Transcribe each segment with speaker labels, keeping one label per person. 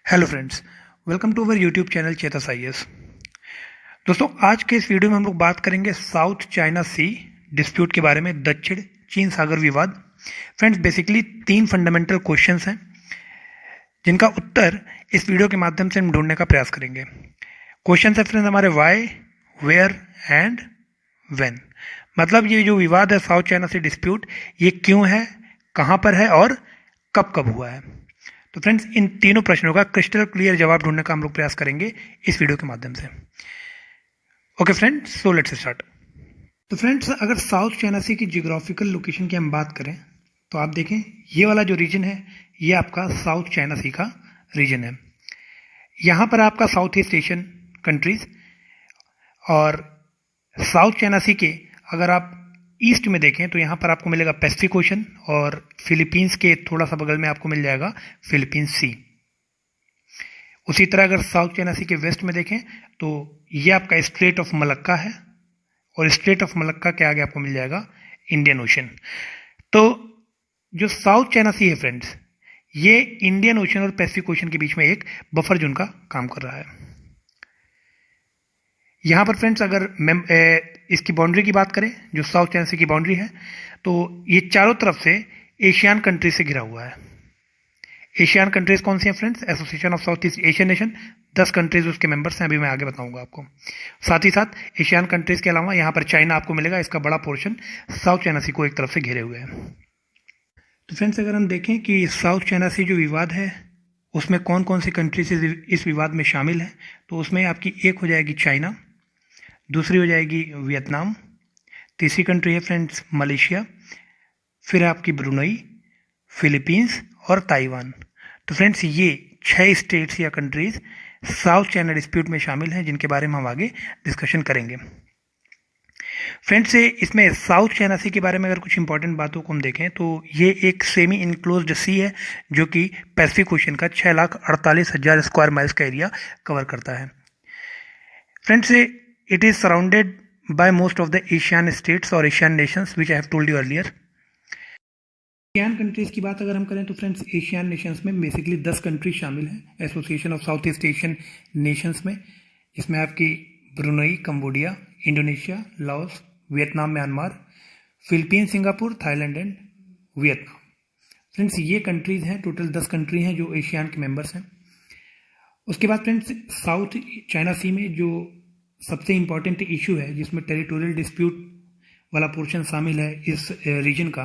Speaker 1: Hello friends, welcome to our YouTube channel Chetas IAS. दोस्तों, आज के इस वीडियो में हम लोग बात करेंगे साउथ चाइना सी डिस्प्यूट के बारे में, दक्षिण चीन सागर विवाद। फ्रेंड्स, बेसिकली 3 फंडामेंटल क्वेश्चंस हैं जिनका उत्तर इस वीडियो के माध्यम से हम ढूंढने का प्रयास करेंगे। क्वेश्चन है फ्रेंड्स हमारे वाई, वेयर एंड व्हेन। मतलब ये जो विवाद है साउथ चाइना सी डिस्प्यूट, ये क्यों है, कहाँ पर है और कब कब हुआ है। तो फ्रेंड्स, इन तीनों प्रश्नों का क्रिस्टल क्लियर जवाब ढूंढने का हम लोग प्रयास करेंगे इस वीडियो के माध्यम से। Okay friends, so let's start. तो फ्रेंड्स, अगर साउथ चाइना सी की जियोग्राफिकल लोकेशन की हम बात करें तो आप देखें ये वाला जो रीजन है ये आपका साउथ चाइना सी का रीजन है। यहाँ पर आपका साउथ ईस्ट एशियन कंट्रीज और साउथ चाइना सी के अगर आप ईस्ट में देखें तो यहाँ पर आपको मिलेगा पैसिफिक ओशन और फिलीपींस के थोड़ा सा बगल में आपको मिल जाएगा फिलीपींस सी। उसी तरह अगर साउथ चाइना सी के वेस्ट में देखें तो ये आपका स्ट्रेट ऑफ मलक्का है और स्ट्रेट ऑफ मलक्का के आगे आपको मिल जाएगा इंडियन ओशन। तो जो साउथ चाइना सी है फ्रेंड्स, ये इंडियन ओशन और पैसिफिक ओशन के बीच में एक बफर जोन का काम कर रहा है। यहाँ पर फ्रेंड्स अगर इसकी बाउंड्री की बात करें, जो साउथ चाइना सी की बाउंड्री है, तो ये चारों तरफ से एशियन कंट्रीज से घिरा हुआ है। एशियन कंट्रीज कौन सी हैं friends? Association of south east Asian nation, 10 countries उसके मेंबर्स हैं, अभी मैं आगे बताऊंगा आपको। साथ ही साथ एशियन कंट्रीज के अलावा यहाँ पर चाइना आपको मिलेगा, इसका बड़ा पोर्शन साउथ चाइना सी को एक तरफ से घेरे हुए है। तो फ्रेंड्स, अगर हम देखें कि साउथ चाइना सी जो विवाद है उसमें कौन कौन सी कंट्रीज इस विवाद में शामिल है, तो उसमें आपकी एक हो जाएगी चाइना, दूसरी हो जाएगी वियतनाम, तीसरी कंट्री है फ्रेंड्स मलेशिया, फिर आपकी ब्रुनई, फिलीपींस और ताइवान। तो फ्रेंड्स, ये 6 स्टेट्स या कंट्रीज साउथ चाइना डिस्प्यूट में शामिल हैं जिनके बारे में हम आगे डिस्कशन करेंगे। फ्रेंड्स, इसमें साउथ चाइना सी के बारे में अगर कुछ इंपॉर्टेंट बातों को हम देखें तो ये एक सेमी इनक्लोज्ड सी है जो कि पैसिफिक ओशन का 6,48,000 स्क्वायर माइल्स का एरिया कवर करता है। Friends, it is surrounded by most of the Asian states or Asian nations which I have told you earlier। Asian countries की बात अगर हम करें तो फ्रेंड्स एशियन नेशंस में बेसिकली 10 कंट्रीज शामिल हैं association of south east Asian Nations में। इसमें आपकी Brunei, Cambodia, Indonesia, Laos, Vietnam, Myanmar, Philippines, Singapore, Thailand and Vietnam. Friends, ये कंट्रीज हैं, टोटल 10 कंट्री हैं जो एशियन के मेंबर्स हैं। उसके बाद फ्रेंड्स, साउथ चाइना सी में जो सबसे इंपॉर्टेंट इशू है जिसमें टेरिटोरियल डिस्प्यूट वाला पोर्शन शामिल है इस रीजन का,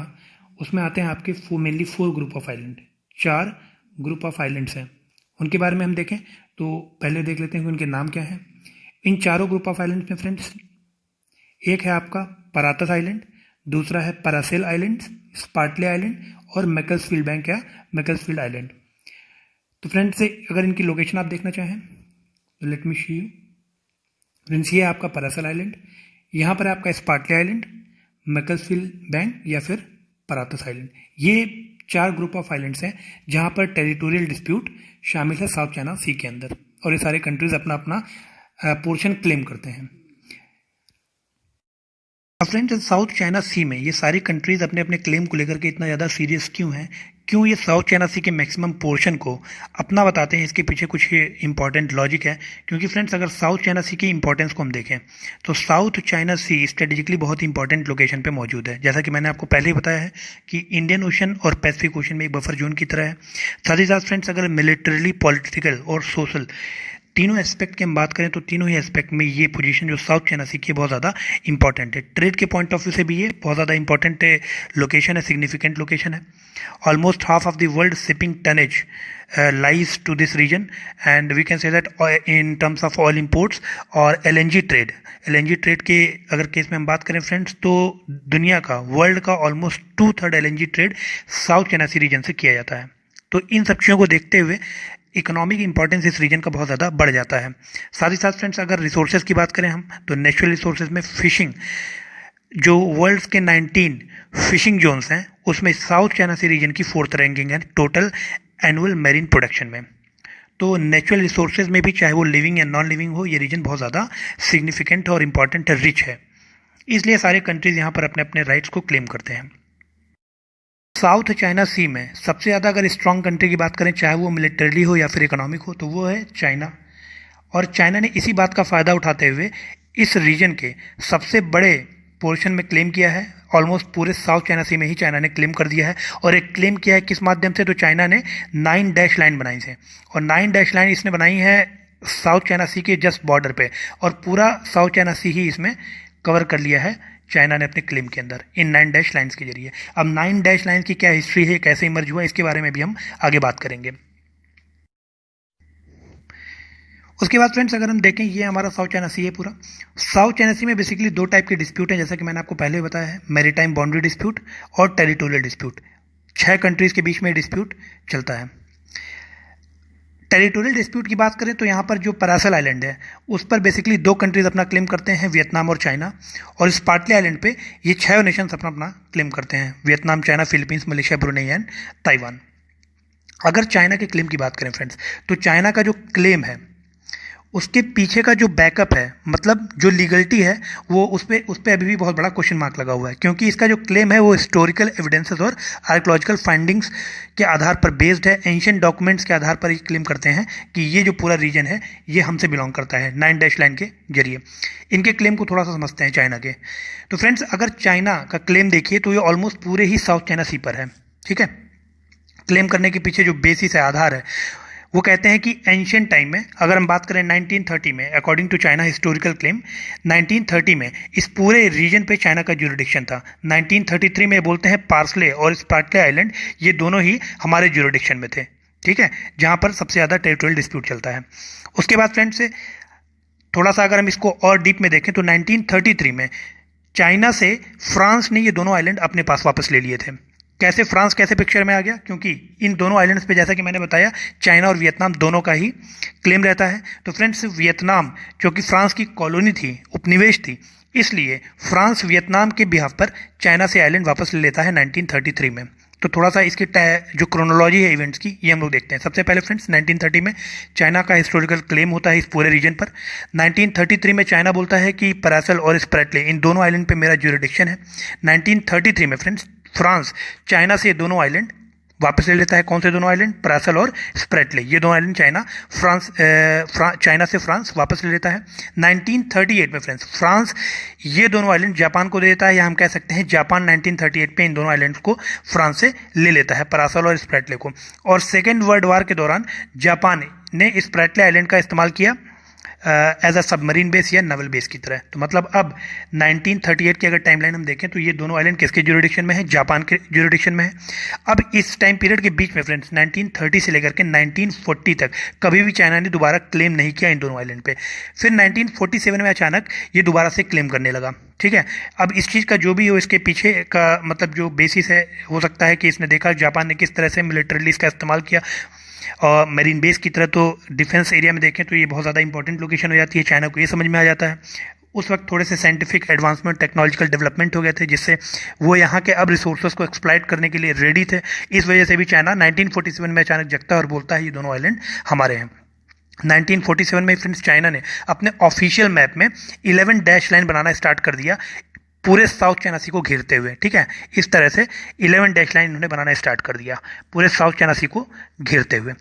Speaker 1: उसमें आते हैं आपके mainly 4 group of island. 4 group of islands हैं, उनके बारे में हम देखें तो पहले देख लेते हैं कि उनके नाम क्या हैं। इन चारों ग्रुप ऑफ आइलैंड्स में फ्रेंड्स एक है आपका परातस आइलैंड, दूसरा है पैरासेल आइलैंड, स्पार्टले आइलैंड और मैकल्सफील्ड बैंक या मैकल्सफील्ड आइलैंड। तो फ्रेंड्स, अगर इनकी लोकेशन आप देखना चाहें तो let me show you. Friends, ये आपका पैरासेल आइलैंड, यहाँ पर आपका स्पार्टले आइलैंड, मैकल्सफील्ड बैंक या फिर परातस आइलैंड। ये 4 ग्रुप ऑफ आइलैंड्स हैं जहाँ पर टेरिटोरियल डिस्प्यूट शामिल है साउथ चाइना सी के अंदर, और ये सारे कंट्रीज अपना अपना पोर्शन क्लेम करते हैं। फ्रेंड्स, साउथ चाइना सी में ये सारी कंट्रीज अपने अपने क्लेम को लेकर के इतना ज़्यादा सीरियस क्यों हैं, क्यों ये साउथ चाइना सी के मैक्सिमम पोर्शन को अपना बताते हैं, इसके पीछे कुछ इंपॉर्टेंट लॉजिक है। क्योंकि फ्रेंड्स, अगर साउथ चाइना सी की इंपॉर्टेंस को हम देखें तो साउथ चाइना सी स्ट्रेटेजिकली बहुत इंपॉर्टेंट लोकेशन पे मौजूद है। जैसा कि मैंने आपको पहले ही बताया है कि इंडियन ओशन और पैसिफिक ओशन में एक बफर जोन की तरह है। साथ ही साथ फ्रेंड्स, अगर मिलिटरली, पॉलिटिकल और सोशल तीनों एस्पेक्ट की हम बात करें तो तीनों ही एस्पेक्ट में ये पोजीशन जो साउथ चाइना सी की बहुत ज़्यादा इंपॉर्टेंट है। ट्रेड के पॉइंट ऑफ व्यू से भी ये बहुत ज़्यादा इंपॉर्टेंट लोकेशन है, सिग्निफिकेंट लोकेशन है। Almost half of the world shipping tonnage lies to this region and we can say that in terms of oil imports और एलएनजी ट्रेड के अगर केस में हम बात करें फ्रेंड्स, तो दुनिया का, वर्ल्ड का almost 2/3 LNG trade South China Sea region से किया जाता है। तो इन सब चीज़ों को देखते हुए इकोनॉमिक इंपॉर्टेंस इस रीजन का बहुत ज़्यादा बढ़ जाता है। साथ ही साथ फ्रेंड्स, अगर रिसोर्सेज की बात करें हम तो नेचुरल रिसोर्सेज में फिशिंग, जो वर्ल्ड्स के 19 फिशिंग जोन्स हैं उसमें साउथ चाइना सी रीजन की 4th रैंकिंग है टोटल एनुअल मैरीन प्रोडक्शन में। तो नेचुरल रिसोर्सेज में भी, चाहे वो लिविंग या नॉन लिविंग हो, ये रीजन बहुत ज़्यादा सिग्निफिकेंट और इंपॉर्टेंट रिच है। इसलिए सारे कंट्रीज यहाँ पर अपने अपने राइट्स को क्लेम करते हैं। साउथ चाइना सी में सबसे ज़्यादा अगर स्ट्रांग कंट्री की बात करें, चाहे वो मिलिटरीली हो या फिर इकोनॉमिक हो, तो वो है चाइना। और चाइना ने इसी बात का फ़ायदा उठाते हुए इस रीजन के सबसे बड़े पोर्शन में क्लेम किया है। ऑलमोस्ट पूरे साउथ चाइना सी में ही चाइना ने क्लेम कर दिया है। और एक क्लेम किया है किस माध्यम से, तो चाइना ने 9 डैश लाइन बनाई है, और 9 डैश लाइन इसने बनाई है साउथ चाइना सी के जस्ट बॉर्डर पे, और पूरा साउथ चाइना सी ही इसमें कवर कर लिया है चाइना ने अपने क्लेम के अंदर इन 9 डैश लाइन्स के जरिए। अब 9 डैश लाइन की क्या हिस्ट्री है, कैसे इमर्ज हुआ, इसके बारे में भी हम आगे बात करेंगे। उसके बाद फ्रेंड्स अगर हम देखें, ये हमारा साउथ चाइना सी है पूरा। साउथ चाइना सी में बेसिकली 2 टाइप के डिस्प्यूट हैं, जैसा कि मैंने आपको पहले बताया है, मैरीटाइम बाउंड्री डिस्प्यूट और टेरिटोरियल डिस्प्यूट। 6 कंट्रीज के बीच में डिस्प्यूट चलता है। टेरिटोरियल डिस्प्यूट की बात करें तो यहाँ पर जो परासल आइलैंड है उस पर बेसिकली 2 कंट्रीज अपना क्लेम करते हैं, वियतनाम और चाइना। और इस पार्टले आइलैंड पे ये 6 नेशंस अपना अपना क्लेम करते हैं, Vietnam, China, Philippines, Malaysia, Brunei and Taiwan. अगर चाइना के क्लेम की बात करें फ्रेंड्स, तो चाइना का जो क्लेम है उसके पीछे का जो बैकअप है, मतलब जो लीगलिटी है, वो उस पर अभी भी बहुत बड़ा क्वेश्चन मार्क लगा हुआ है, क्योंकि इसका जो क्लेम है वो हिस्टोरिकल एविडेंसेस और आर्कियोलॉजिकल फाइंडिंग्स के आधार पर बेस्ड है। एंशिएंट डॉक्यूमेंट्स के आधार पर ये क्लेम करते हैं कि ये जो पूरा रीजन है ये हमसे बिलोंग करता है 9 डैश लाइन के जरिए। इनके क्लेम को थोड़ा सा समझते हैं चाइना के। तो फ्रेंड्स अगर चाइना का क्लेम देखिए तो ये ऑलमोस्ट पूरे ही साउथ चाइना सी पर है, ठीक है। क्लेम करने के पीछे जो बेसिस है, आधार है, वो कहते हैं कि एंशिएंट टाइम में, अगर हम बात करें 1930 में, according to China historical claim, 1930 में इस पूरे रीजन पे चाइना का ज्यूरिडिक्शन था। 1933 में बोलते हैं पार्सले और स्पार्टले आइलैंड, ये दोनों ही हमारे ज्यूरिडिक्शन में थे, ठीक है, जहाँ पर सबसे ज़्यादा टेरिटोरियल डिस्प्यूट चलता है। उसके बाद फ्रेंड्स से थोड़ा सा अगर हम इसको और डीप में देखें तो 1933 में चाइना से फ्रांस ने ये दोनों आइलैंड अपने पास वापस ले लिए थे। कैसे फ्रांस कैसे पिक्चर में आ गया, क्योंकि इन दोनों आइलैंड्स पे जैसा कि मैंने बताया चाइना और वियतनाम दोनों का ही क्लेम रहता है। तो फ्रेंड्स वियतनाम जो कि फ्रांस की कॉलोनी थी, उपनिवेश थी, इसलिए फ्रांस वियतनाम के बिहाफ पर चाइना से आइलैंड वापस ले लेता है 1933 में। तो थोड़ा सा इसकी जो क्रोनोलॉजी है इवेंट्स की, ये हम लोग देखते हैं। सबसे पहले फ्रेंड्स 1930 में चाइना का हिस्टोरिकल क्लेम होता है इस पूरे रीजन पर। 1933 में चाइना बोलता है कि परासल और स्प्रेटले, इन दोनों आइलैंड पे मेरा ज्यूरिडिक्शन है। 1933 में फ्रेंड्स फ्रांस चाइना से दोनों आइलैंड वापस ले लेता है। कौन से दोनों आइलैंड, परासल और स्प्रेटले, ये दोनों आइलैंड चाइना से फ्रांस वापस ले लेता है। 1938 में फ्रेंड्स फ्रांस ये दोनों आइलैंड जापान को दे देता है, या हम कह सकते हैं जापान 1938 में इन दोनों आइलैंड को फ्रांस से ले लेता है, परासल और स्प्रेटले को। और सेकेंड वर्ल्ड वार के दौरान जापान ने स्प्रेटले आइलैंड का इस्तेमाल किया एज अ सबमरीन बेस या नवल बेस की तरह। तो मतलब अब 1938 की अगर टाइमलाइन हम देखें तो ये दोनों आइलैंड किसके ज्यूरिडिक्शन में है, जापान के ज्यूरिडिक्शन में है। अब इस टाइम पीरियड के बीच में फ्रेंड्स 1930 से लेकर के 1940 तक कभी भी चाइना ने दोबारा क्लेम नहीं किया इन दोनों आइलैंड पे। फिर 1947 में अचानक ये दोबारा से क्लेम करने लगा, ठीक है। अब इस चीज़ का जो भी हो, इसके पीछे का मतलब जो बेसिस है, हो सकता है कि इसने देखा जापान ने किस तरह से मिलिट्रीली इसका इस्तेमाल किया, और मेरीन बेस की तरह। तो डिफेंस एरिया में देखें तो ये बहुत ज़्यादा इंपॉर्टेंट लोकेशन हो जाती है, चाइना को ये समझ में आ जाता है। उस वक्त थोड़े से साइंटिफिक एडवांसमेंट, टेक्नोलॉजिकल डेवलपमेंट हो गए थे, जिससे वो यहाँ के अब रिसोर्सेज को एक्सप्लॉइट करने के लिए रेडी थे। इस वजह से भी चाइना 1947 में अचानक जगता है और बोलता है ये दोनों आइलैंड हमारे हैं। 1947 में फ्रेंड्स चाइना ने अपने ऑफिशियल मैप में 11 डैश लाइन बनाना स्टार्ट कर दिया, पूरे साउथ चाइना सी को घेरते हुए, ठीक है। इस तरह से 11 डैश लाइन इन्होंने बनाना स्टार्ट कर दिया पूरे साउथ चाइना सी को घेरते हुए।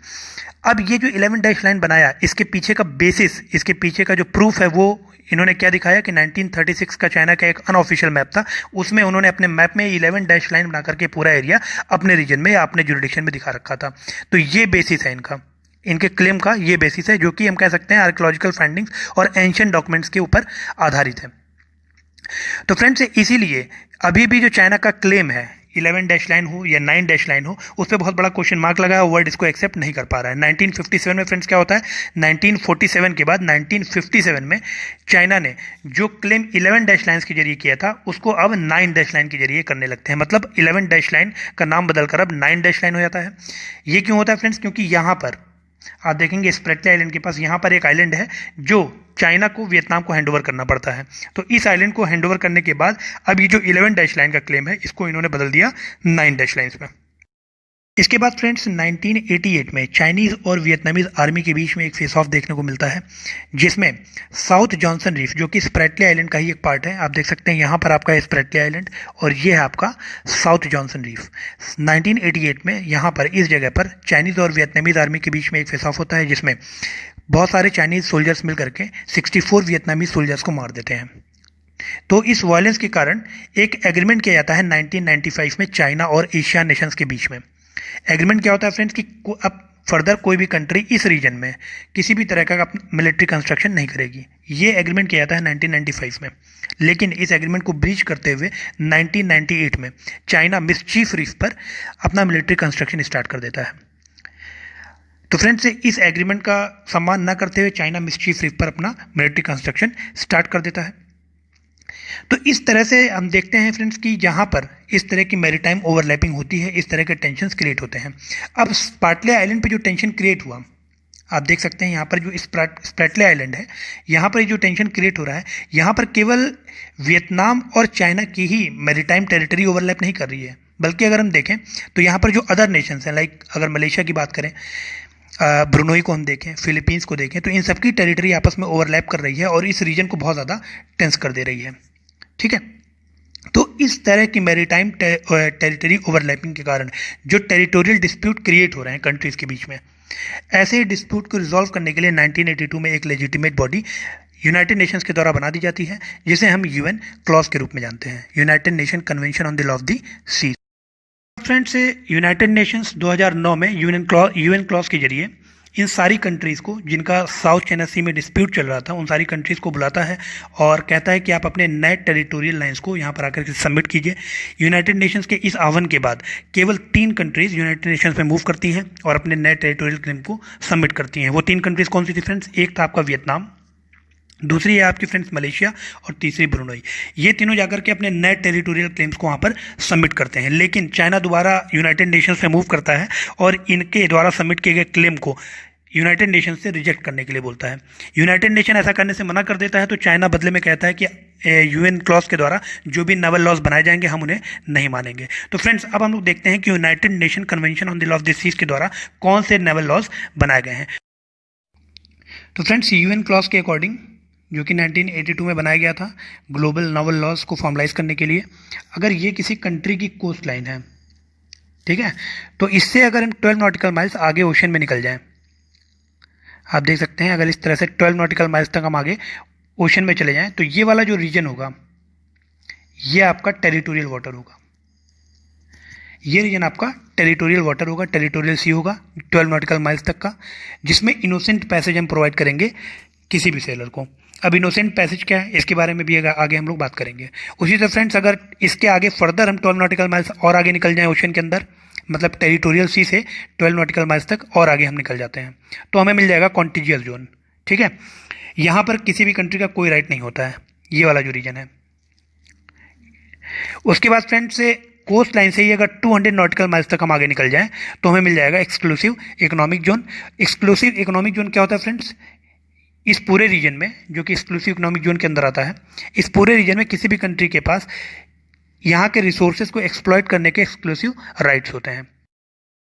Speaker 1: अब ये जो 11 डैश लाइन बनाया, इसके पीछे का बेसिस, इसके पीछे का जो प्रूफ है, वो इन्होंने क्या दिखाया कि 1936 का चाइना का एक अनऑफिशियल मैप था, उसमें उन्होंने अपने मैप में 11 डैश लाइन बना करके पूरा एरिया अपने रीजन में या अपने ज्यूरिडिक्शन में दिखा रखा था। तो ये बेसिस है इनका, इनके क्लेम का ये बेसिस है, जो कि हम कह सकते हैं आर्कियोलॉजिकल फाइंडिंग्स और एंशिएंट डॉक्यूमेंट्स के ऊपर आधारित है। तो फ्रेंड्स इसीलिए अभी भी जो चाइना का क्लेम है, 11 डैश लाइन हो या 9 डैश लाइन हो, उस पर बहुत बड़ा क्वेश्चन मार्क लगा है, वर्ल्ड इसको एक्सेप्ट नहीं कर पा रहा है। 1957 में फ्रेंड्स क्या होता है, 1947 के बाद 1957 में चाइना ने जो क्लेम 11 डैश लाइन के जरिए किया था, उसको अब 9 डैश लाइन के जरिए करने लगते हैं। मतलब 11 डैश लाइन का नाम बदलकर अब 9 डैश लाइन हो जाता है। ये क्यों होता है फ्रेंड्स, क्योंकि यहाँ पर आप देखेंगे स्प्रेटले आइलैंड के पास यहाँ पर एक आइलैंड है जो चाइना को वियतनाम को हैंडओवर करना पड़ता है। तो इस आइलैंड को हैंडओवर करने के बाद अब ये जो 11 डैश लाइन का क्लेम है, इसको इन्होंने बदल दिया 9 डैश लाइन्स में। इसके बाद फ्रेंड्स 1988 में चाइनीज और वियतनामीज आर्मी के बीच में एक फेस ऑफ देखने को मिलता है, जिसमें साउथ जॉनसन रीफ, जो कि स्प्रेटले आइलैंड का ही एक पार्ट है, आप देख सकते हैं यहाँ पर आपका है स्प्रेटले आइलैंड और ये है आपका साउथ जॉनसन रीफ। 1988 में यहाँ पर इस जगह पर चाइनीज और वियतनामीज आर्मी के बीच में एक फेस ऑफ होता है, जिसमें बहुत सारे चाइनीज सोल्जर्स मिल करके 64 वियतनामी सोल्जर्स को मार देते हैं। तो इस वायलेंस के कारण एक एग्रीमेंट किया जाता है 1995 में चाइना और एशियान नेशंस के बीच में। एग्रीमेंट क्या होता है फ्रेंड्स कि अब फर्दर कोई भी कंट्री इस रीजन में किसी भी तरह का मिलिट्री कंस्ट्रक्शन नहीं करेगी। ये एग्रीमेंट किया जाता है 1995 में, लेकिन इस एग्रीमेंट को ब्रीच करते हुए 1998 में चाइना मिस्चीफ रीफ पर अपना मिलिट्री कंस्ट्रक्शन स्टार्ट कर देता है। तो फ्रेंड्स, इस एग्रीमेंट का सम्मान न करते हुए चाइना मिस्चीफ रीफ पर अपना मिलिट्री कंस्ट्रक्शन स्टार्ट कर देता है। तो इस तरह से हम देखते हैं फ्रेंड्स कि जहां पर इस तरह की मैरीटाइम ओवरलैपिंग होती है, इस तरह के टेंशन्स क्रिएट होते हैं। अब स्प्रेटले आइलैंड पे जो टेंशन क्रिएट हुआ, आप देख सकते हैं यहाँ पर जो स्प्रेटले आइलैंड है, यहाँ पर जो टेंशन क्रिएट हो रहा है, यहाँ पर केवल वियतनाम और चाइना की ही मैरीटाइम टेरिटरी ओवरलैप नहीं कर रही है, बल्कि अगर हम देखें तो यहाँ पर जो अदर नेशंस हैं, लाइक अगर मलेशिया की बात करें, ब्रुनोई को हम देखें, फिलीपींस को देखें, तो इन सबकी टेरिटरी आपस में ओवरलैप कर रही है और इस रीजन को बहुत ज़्यादा टेंस कर दे रही है। ठीक है, तो इस तरह की मैरीटाइम टेरिटरी ओवरलैपिंग के कारण जो टेरिटोरियल डिस्प्यूट क्रिएट हो रहे हैं कंट्रीज के बीच में, ऐसे डिस्प्यूट को रिजॉल्व करने के लिए 1982 में एक लेजिटिमेट बॉडी यूनाइटेड नेशंस के द्वारा बना दी जाती है, जिसे हम यूएन क्लॉज के रूप में जानते हैं, United Nation Convention on the Law of the Sea. Friends, United Nations 2009 में यूएन क्लॉज के जरिए इन सारी कंट्रीज़ को जिनका साउथ चाइना सी में डिस्प्यूट चल रहा था, उन सारी कंट्रीज़ को बुलाता है और कहता है कि आप अपने नए टेरिटोरियल लाइंस को यहाँ पर आकर के सबमिट कीजिए। यूनाइटेड नेशंस के इस आह्वान के बाद केवल 3 कंट्रीज़ यूनाइटेड नेशंस में मूव करती हैं और अपने नए टेरिटोरियल क्लेम को सबमिट करती हैं। वो 3 कंट्रीज़ कौन सी थी फ्रेंड्स? एक था आपका वियतनाम, दूसरी है आपकी फ्रेंड्स मलेशिया और तीसरी ब्रुनोई। ये तीनों जाकर के अपने नए टेरिटोरियल क्लेम्स को वहाँ पर सबमिट करते हैं, लेकिन चाइना दोबारा यूनाइटेड नेशंस में मूव करता है और इनके द्वारा सबमिट किए गए क्लेम को यूनाइटेड नेशन से रिजेक्ट करने के लिए बोलता है। यूनाइटेड नेशन ऐसा करने से मना कर देता है, तो चाइना बदले में कहता है कि यूएन क्लॉज के द्वारा जो भी नवल लॉज बनाए जाएंगे हम उन्हें नहीं मानेंगे। तो फ्रेंड्स, अब हम लोग देखते हैं कि United Nation Convention on the Law of the Seas के द्वारा कौन से नवल लॉज बनाए गए हैं। तो फ्रेंड्स, यूएन क्लॉज के अकॉर्डिंग, जो कि 1982 में बनाया गया था ग्लोबल नॉवल लॉज को फॉर्मलाइज करने के लिए, अगर ये किसी कंट्री की कोस्ट लाइन है, ठीक है, तो इससे अगर हम 12 नॉटिकल माइल्स आगे ओशन में निकल जाएं, आप देख सकते हैं, अगर इस तरह से 12 नॉटिकल माइल्स तक हम आगे ओशन में चले जाएं, तो ये वाला जो रीजन होगा ये आपका टेरिटोरियल वाटर होगा। ये रीजन आपका टेरिटोरियल वाटर होगा, टेरिटोरियल सी होगा 12 नॉटिकल माइल्स तक का, जिसमें इनोसेंट पैसेज हम प्रोवाइड करेंगे किसी भी सेलर को। अब इनोसेंट पैसेज क्या है, इसके बारे में भी आगे हम लोग बात करेंगे। उसी तरह फ्रेंड्स, अगर इसके आगे फर्दर हम 12 नॉटिकल माइल्स और आगे निकल जाएं ओशन के अंदर, मतलब टेरिटोरियल सी से 12 नॉटिकल माइल्स तक और आगे हम निकल जाते हैं, तो हमें मिल जाएगा कॉन्टिजियस जोन। ठीक है, यहाँ पर किसी भी कंट्री का कोई राइट नहीं होता है, ये वाला जो रीजन है। उसके बाद फ्रेंड्स, कोस्ट लाइन से ही अगर 200 नॉटिकल माइल्स तक हम आगे निकल जाएं, तो हमें मिल जाएगा exclusive economic zone. Exclusive economic zone क्या होता है फ्रेंड्स? इस पूरे रीजन में, जो कि एक्सक्लूसिव इकोनॉमिक जोन के अंदर आता है, इस पूरे रीजन में किसी भी कंट्री के पास यहाँ के रिसोर्सेज को एक्सप्लॉइट करने के एक्सक्लूसिव राइट्स होते हैं।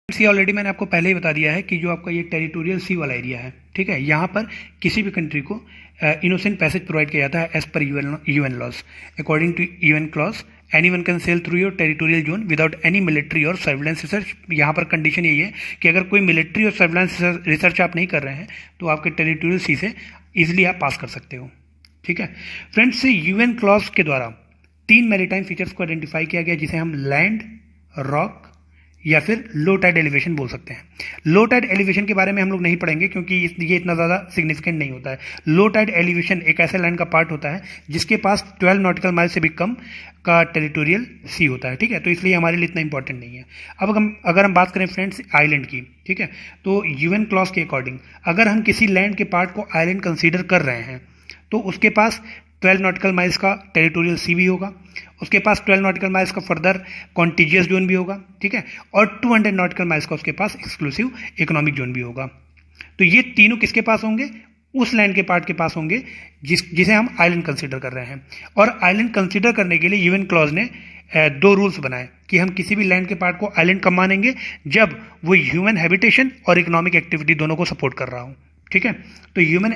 Speaker 1: सी ऑलरेडी मैंने आपको पहले ही बता दिया है कि जो आपका ये टेरिटोरियल सी वाला एरिया है, ठीक है, यहाँ पर किसी भी कंट्री को इनोसेंट पैसेज प्रोवाइड किया जाता है as per UN laws. According to UN clause, anyone can sail through your territorial zone without any military और सर्विलेंस रिसर्च। यहाँ पर कंडीशन यही है कि अगर कोई मिलिट्री और सर्विलेंस रिसर्च आप नहीं कर रहे हैं, तो आपके टेरिटोरियल सी से इजिली आप पास कर सकते हो। ठीक है फ्रेंड्स, यूएन क्लॉज के द्वारा 3 मैरीटाइम फीचर्स को आइडेंटिफाई किया गया, जिसे हम लैंड, रॉक या फिर लो टाइड एलिवेशन बोल सकते हैं। लो टाइड एलिवेशन के बारे में हम लोग नहीं पढ़ेंगे, क्योंकि ये इतना ज़्यादा सिग्निफिकेंट नहीं होता है। लो टाइड एलिवेशन एक ऐसे लैंड का पार्ट होता है जिसके पास 12 नॉटिकल माइल से भी कम का टेरिटोरियल सी होता है। ठीक है, तो इसलिए हमारे लिए इतना इंपॉर्टेंट नहीं है। अब अगर हम बात करें फ्रेंड्स आइलैंड की, ठीक है, तो यूएन क्लॉज के अकॉर्डिंग अगर हम किसी लैंड के पार्ट को आइलैंड कंसीडर कर रहे हैं, तो उसके पास 12 नॉटिकल माइल्स का टेरिटोरियल सी भी होगा, उसके पास 12 नॉटिकल माइल्स का फर्दर कॉन्टिजियस जोन भी होगा, ठीक है, और 200 नॉटिकल माइल्स का उसके पास एक्सक्लूसिव इकोनॉमिक जोन भी होगा। तो ये तीनों किसके पास होंगे? उस लैंड के पार्ट के पास होंगे जिसे हम आइलैंड कंसीडर कर रहे हैं। और आइलैंड कंसीडर करने के लिए यूएन क्लॉज ने दो रूल्स बनाए कि हम किसी भी लैंड के पार्ट को आइलैंड कब मानेंगे, जब वो ह्यूमन हैबिटेशन और इकोनॉमिक एक्टिविटी दोनों को सपोर्ट कर रहा हो। ठीक है, तो ह्यूमन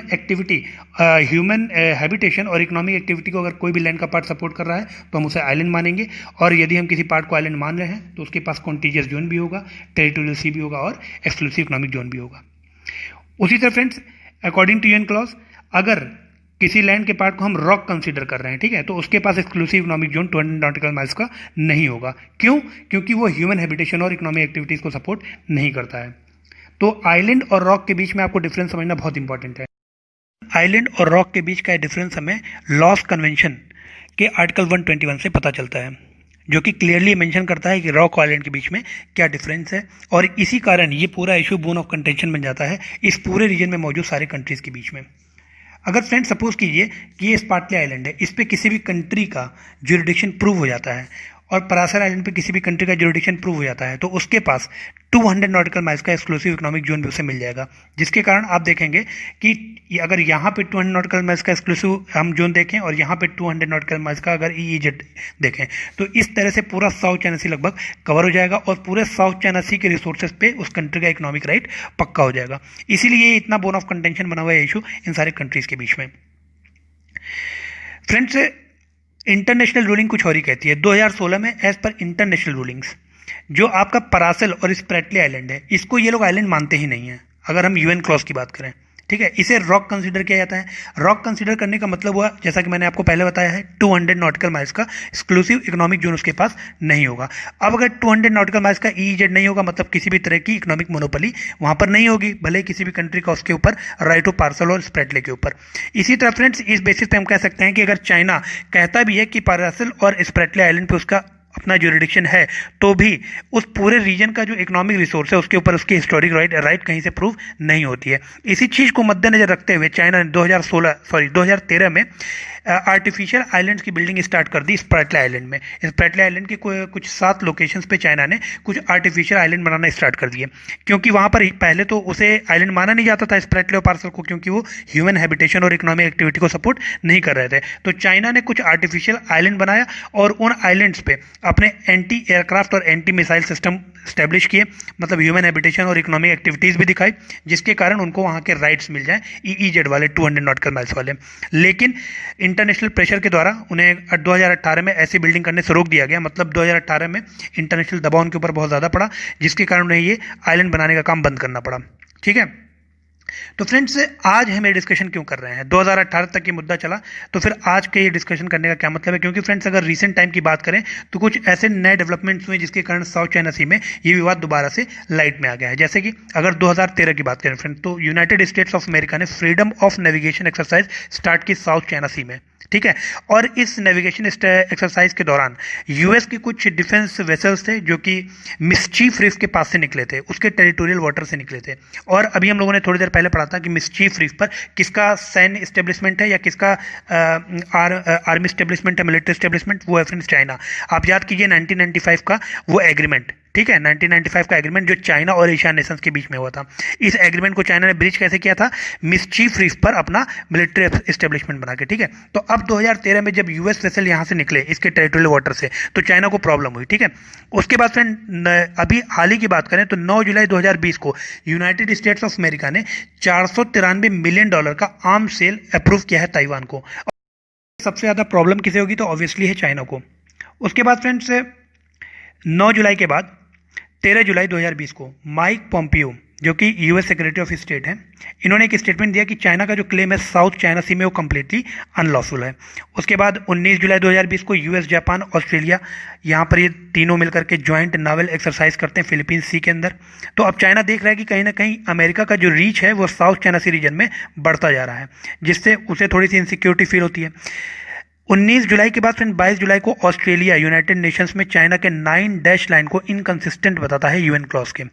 Speaker 1: हैबिटेशन और इकोनॉमिक एक्टिविटी को अगर कोई भी लैंड का पार्ट सपोर्ट कर रहा है तो हम उसे आइलैंड मानेंगे, और यदि हम किसी पार्ट को आइलैंड मान रहे हैं तो उसके पास कॉन्टिजियस जोन भी होगा, टेरिटोरियल सी भी होगा और एक्सक्लूसिव इकोनॉमिक जोन भी होगा। उसी तरह friends, according to UN clause, अगर किसी लैंड के पार्ट को हम रॉक कंसीडर कर रहे हैं, ठीक है, तो उसके पास exclusive economic zone 200 nautical miles का नहीं होगा। क्यों? क्योंकि वो ह्यूमन हैबिटेशन और इकोनॉमिक एक्टिविटीज को सपोर्ट नहीं करता है। तो आइलैंड और रॉक के बीच में आपको डिफरेंस समझना बहुत इंपॉर्टेंट है। आइलैंड और रॉक के बीच का डिफरेंस हमें लॉस कन्वेंशन के आर्टिकल 121 से पता चलता है, जो कि क्लियरली मेंशन करता है कि रॉक और आइलैंड के बीच में क्या डिफरेंस है, और इसी कारण ये पूरा इशू बोन ऑफ कंटेंशन बन जाता है इस पूरे रीजन में मौजूद सारे कंट्रीज के बीच में। अगर फ्रेंड सपोज कीजिए कि ये स्पार्टले आइलैंड है, इस पे किसी भी कंट्री का ज्यूरिडिक्शन प्रूव हो जाता है, और परासर आइलैंड पे किसी भी कंट्री का ज्यूरिडिक्शन प्रूव हो जाता है, तो उसके पास 200 नॉटिकल माइल्स का एक्सक्लूसिव इकोनॉमिक जोन भी उसे मिल जाएगा, जिसके कारण आप देखेंगे कि अगर यहाँ पे 200 नॉटिकल माइल्स का एक्सक्लूसिव हम जोन देखें और यहाँ पे 200 नॉटिकल माइल्स का अगर ईईजेड देखें, तो इस तरह से पूरा साउथ चाइना सी लगभग कवर हो जाएगा, और पूरे साउथ चाइना सी के रिसोर्सेज पे उस कंट्री का इकोनॉमिक राइट पक्का हो जाएगा। इसीलिए इतना बोन ऑफ कंटेंशन बना हुआ है इशू इन सारे कंट्रीज के बीच में। फ्रेंड्स, इंटरनेशनल रूलिंग कुछ और ही कहती है। 2016 में एज पर इंटरनेशनल रूलिंग्स, जो आपका परासल और स्प्रेटले आइलैंड है, इसको ये लोग आइलैंड मानते ही नहीं है अगर हम यूएन क्लॉज की बात करें। ठीक है, इसे रॉक कंसीडर किया जाता है। रॉक कंसीडर करने का मतलब हुआ, जैसा कि मैंने आपको पहले बताया है, 200 नॉटिकल माइल्स का एक्सक्लूसिव इकोनॉमिक जोन उसके पास नहीं होगा। अब अगर 200 नॉटिकल माइल्स का ईईजेड नहीं होगा, मतलब किसी भी तरह की इकोनॉमिक मोनोपोली वहां पर नहीं होगी, भले किसी भी कंट्री का उसके ऊपर राइट ऑफ पार्सल और स्प्रेटले के ऊपर। इसी तरह फ्रेंड्स, इस बेसिस पे हम कह सकते हैं कि अगर चाइना कहता भी है कि पार्सल और स्प्रेटले आइलैंड पे उसका अपना ज्यूरिडिक्शन है, तो भी उस पूरे रीजन का जो इकोनॉमिक रिसोर्स है उसके ऊपर उसकी हिस्टोरिक राइट कहीं से प्रूव नहीं होती है। इसी चीज को मद्देनजर रखते हुए चाइना ने 2013 में आर्टिफिशियल आइलैंड्स की बिल्डिंग स्टार्ट कर दी स्प्रेटले आइलैंड में। स्प्रेटले आइलैंड के कुछ 7 लोकेशंस पे चाइना ने कुछ आर्टिफिशियल आइलैंड बनाना स्टार्ट कर दिए, क्योंकि वहां पर पहले तो उसे आइलैंड माना नहीं जाता था स्प्रेटले और पार्सल को, क्योंकि वो ह्यूमन हैबिटेशन और इकोनॉमिक एक्टिविटी को सपोर्ट नहीं कर रहे थे। तो चाइना ने कुछ आर्टिफिशियल आइलैंड बनाया और उन आइलैंड्स पे अपने एंटी एयरक्राफ्ट और एंटी मिसाइल सिस्टम स्टैब्लिश किए, मतलब ह्यूमन हैबिटेशन और इकोनॉमिक एक्टिविटीज भी दिखाई, जिसके कारण उनको वहां के राइट्स मिल जाए ईईजेड वाले 200 नॉटिकल माइल्स वाले। लेकिन इंटरनेशनल प्रेशर के द्वारा उन्हें 2018 में ऐसी बिल्डिंग करने से रोक दिया गया, मतलब 2018 में इंटरनेशनल दबाव उनके ऊपर बहुत ज़्यादा पड़ा, जिसके कारण उन्हें ये आइलैंड बनाने का काम बंद करना पड़ा। ठीक है, तो फ्रेंड्स, आज हम ये डिस्कशन क्यों कर रहे हैं? 2018 तक ये मुद्दा चला, तो फिर आज के ये डिस्कशन करने का क्या मतलब है? क्योंकि फ्रेंड्स, अगर रीसेंट टाइम की बात करें तो कुछ ऐसे नए डेवलपमेंट्स हुए जिसके कारण साउथ चाइना सी में ये विवाद दोबारा से लाइट में आ गया है। जैसे कि अगर 2013 की बात करें फ्रेंड्स, तो यूनाइटेड स्टेट्स ऑफ अमेरिका ने freedom of navigation exercise start की साउथ चाइना सी में। ठीक है, और इस नेविगेशन एक्सरसाइज के दौरान यूएस के कुछ डिफेंस वेसल्स थे जो कि मिस्चीफ रिफ के पास से निकले थे, उसके टेरिटोरियल वाटर से निकले थे। और अभी हम लोगों ने थोड़ी देर पहले पढ़ा था कि मिस्चीफ रिफ पर किसका सैन्य एस्टेब्लिशमेंट है या किसका आर्मी एस्टेब्लिशमेंट है, मिलिट्री एस्टेब्लिशमेंट, वो है फ्रेंड्स चाइना। आप याद कीजिए 1995 का वो एग्रीमेंट, ठीक है, 1995 का एग्रीमेंट जो चाइना और एशिया नेशंस के बीच में हुआ था। इस एग्रीमेंट को चाइना ने ब्रीच कैसे किया था? मिस्चीफ रिफ पर अपना मिलिट्री एस्टेब्लिशमेंट बना के। ठीक है, तो अब 2013 में जब यूएस वेसल यहां से निकले इसके टेरिटोरियल वाटर से, तो चाइना को प्रॉब्लम हुई। ठीक है, उसके बाद फ्रेंड अभी हाल ही की बात करें तो 9 जुलाई 2020 को यूनाइटेड स्टेट्स ऑफ अमेरिका ने $493 मिलियन का आर्म्स सेल अप्रूव किया है ताइवान को। सबसे ज्यादा प्रॉब्लम किसे होगी? तो ऑब्वियसली है चाइना को। उसके बाद फ्रेंड्स 9 जुलाई के बाद 13 जुलाई 2020 को माइक पोम्पियो, जो कि यूएस सेक्रेटरी ऑफ स्टेट हैं, इन्होंने एक स्टेटमेंट दिया कि चाइना का जो क्लेम है साउथ चाइना सी में वो कंप्लीटली अनलॉफुल है। उसके बाद 19 जुलाई 2020 को यूएस, जापान, ऑस्ट्रेलिया, यहाँ पर ये तीनों मिलकर के ज्वाइंट नावल एक्सरसाइज करते हैं फिलीपींस सी के अंदर। तो अब चाइना देख रहा है कि कहीं ना कहीं अमेरिका का जो रीच है वो साउथ चाइना सी रीजन में बढ़ता जा रहा है, जिससे उसे थोड़ी सी इनसिक्योरिटी फील होती है। 19 जुलाई के बाद फिर 22 जुलाई को ऑस्ट्रेलिया यूनाइटेड नेशंस में चाइना के 9 डैश लाइन को इनकंसिस्टेंट बताता है यूएन क्लॉज के,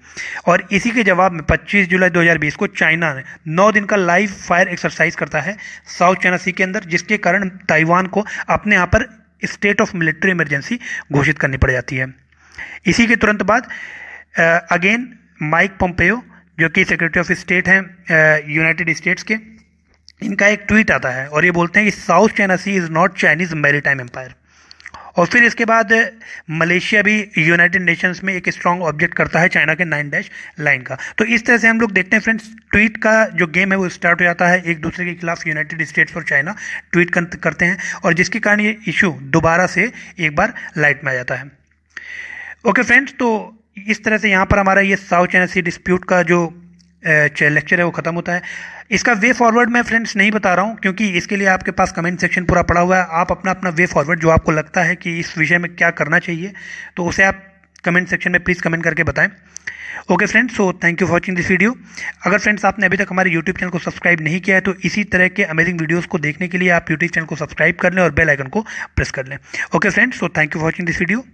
Speaker 1: और इसी के जवाब में 25 जुलाई 2020 को चाइना ने 9 दिन का लाइव फायर एक्सरसाइज करता है साउथ चाइना सी के अंदर, जिसके कारण ताइवान को अपने यहाँ पर स्टेट ऑफ मिलिट्री इमरजेंसी घोषित करनी पड़ जाती है। इसी के तुरंत बाद अगेन माइक पोम्पेयो, जो कि सेक्रेटरी ऑफ स्टेट हैं यूनाइटेड स्टेट्स के, इनका एक ट्वीट आता है और ये बोलते हैं कि South China Sea is not Chinese maritime empire. और फिर इसके बाद मलेशिया भी यूनाइटेड नेशंस में एक स्ट्रांग ऑब्जेक्ट करता है चाइना के 9 डैश लाइन का। तो इस तरह से हम लोग देखते हैं फ्रेंड्स, ट्वीट का जो गेम है वो स्टार्ट हो जाता है, एक दूसरे के खिलाफ यूनाइटेड स्टेट्स और चाइना ट्वीट करते हैं, और जिसके कारण ये इशू दोबारा से एक बार लाइट में आ जाता है। ओके फ्रेंड्स, तो इस तरह से यहाँ पर हमारा ये साउथ चाइना सी डिस्प्यूट का जो लेक्चर है वो खत्म होता है। इसका वे फॉरवर्ड मैं फ्रेंड्स नहीं बता रहा हूँ, क्योंकि इसके लिए आपके पास कमेंट सेक्शन पूरा पड़ा हुआ है। आप अपना अपना वे फॉरवर्ड जो आपको लगता है कि इस विषय में क्या करना चाहिए, तो उसे आप कमेंट सेक्शन में प्लीज़ कमेंट करके बताएं। Okay friends, so thank you for watching this video. अगर फ्रेंड्स आपने अभी तक हमारे यूट्यूब चैनल को सब्सक्राइब नहीं किया है तो इसी तरह के अमेजिंग वीडियोस को देखने के लिए आप यूट्यूब चैनल को सब्सक्राइब कर लें और बेल आइकन को प्रेस कर लें। Okay friends, so thank you for watching this video.